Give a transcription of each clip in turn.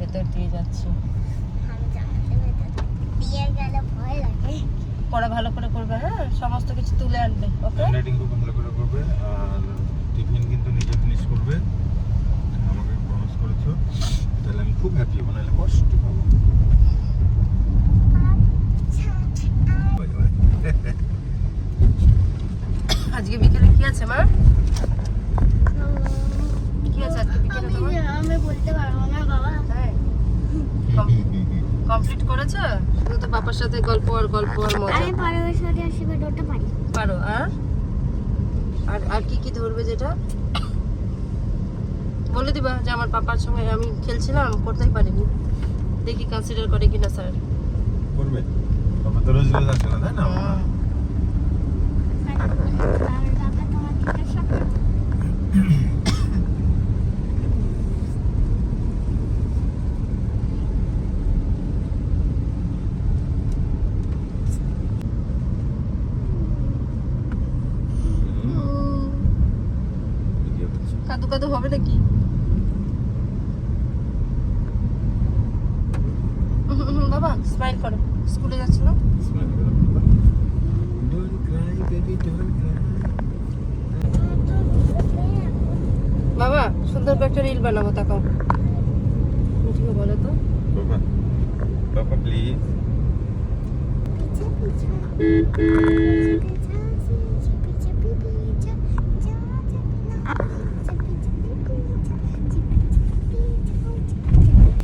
ভেতর দিয়ে যাচ্ছি। আমি জানালার ভেতর দিয়ে গেলে ভয় লাগে। পড়া ভালো করে করবে, হ্যাঁ, সমস্ত কিছু তুলে আনবে। ওকে, রাইটিং খুব ভালো করে করবে আর টিফিন কিন্তু নিজে ফিনিশ করবে, আমাকে প্রমিস করেছো। তাহলে আমি খুব হ্যাপি হব, নাহলে কষ্ট পাবো। Bye bye. আজকে বিকেলে কি আছে মা? কি আছে আজকে বিকেলে তোমার? আমি বলতে পারবো না বাবা। হ্যাঁ, কমপ্লিট করেছো? শুধু তো পাপার সাথে গল্প আর মজা। আমি পরের সাথে আসবে ডোটা পারি। পারো? আর আর কি কি ধরবে যেটা বলে দিবা যে আমার পাপার সঙ্গে আমি খেলছিলাম, করতেই পারিনি, দেখি কনসিডার করে কিনা স্যার। করবে বাবা তো রোজ রোজ আসে না, তাই না? আর বাবা তোমার জিজ্ঞাসা করো। ভিডিও করছি। কাদু কাদু হবে নাকি? বাবা স্মাইল করো, স্কুলে যাচ্ছ না? Smile করো। Don't cry, baby, don't cry. বাবা সুন্দর করে একটা রিল বানাবো, তাকাও মিঠিকে বলো তো। বাবা, বাবা প্লিজ।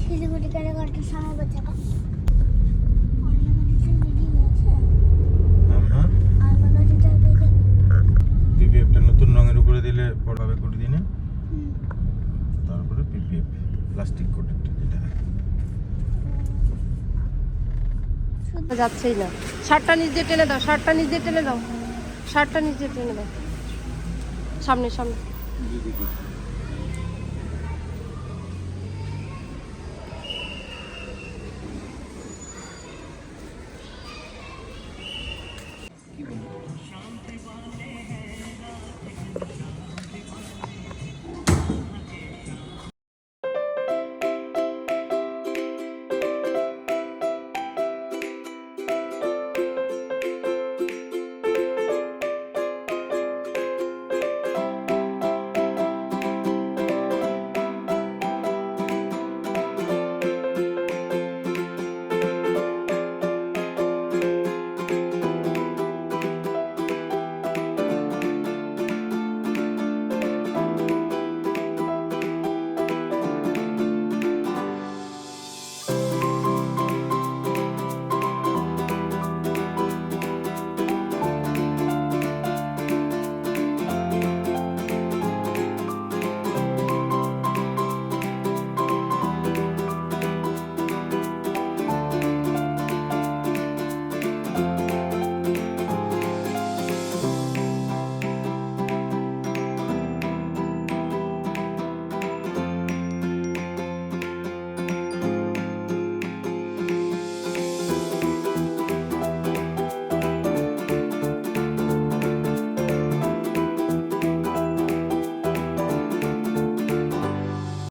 শিলিগুড়ি গেলে কটার সময় বাচ্চাটা পিপিএফটা নতুন রঙের উপরে দিলে পড়াবে করে দিনে, তারপরে পিপিএফ প্লাস্টিক কোটেড যেটা যাচ্ছেই না। শার্টটা নিচ দিয়ে টেনে দাও, শার্টটা নিচ দিয়ে টেনে দাও, শার্টটা নিচ দিয়ে টেনে দাও, সামনে সামনে। দিদি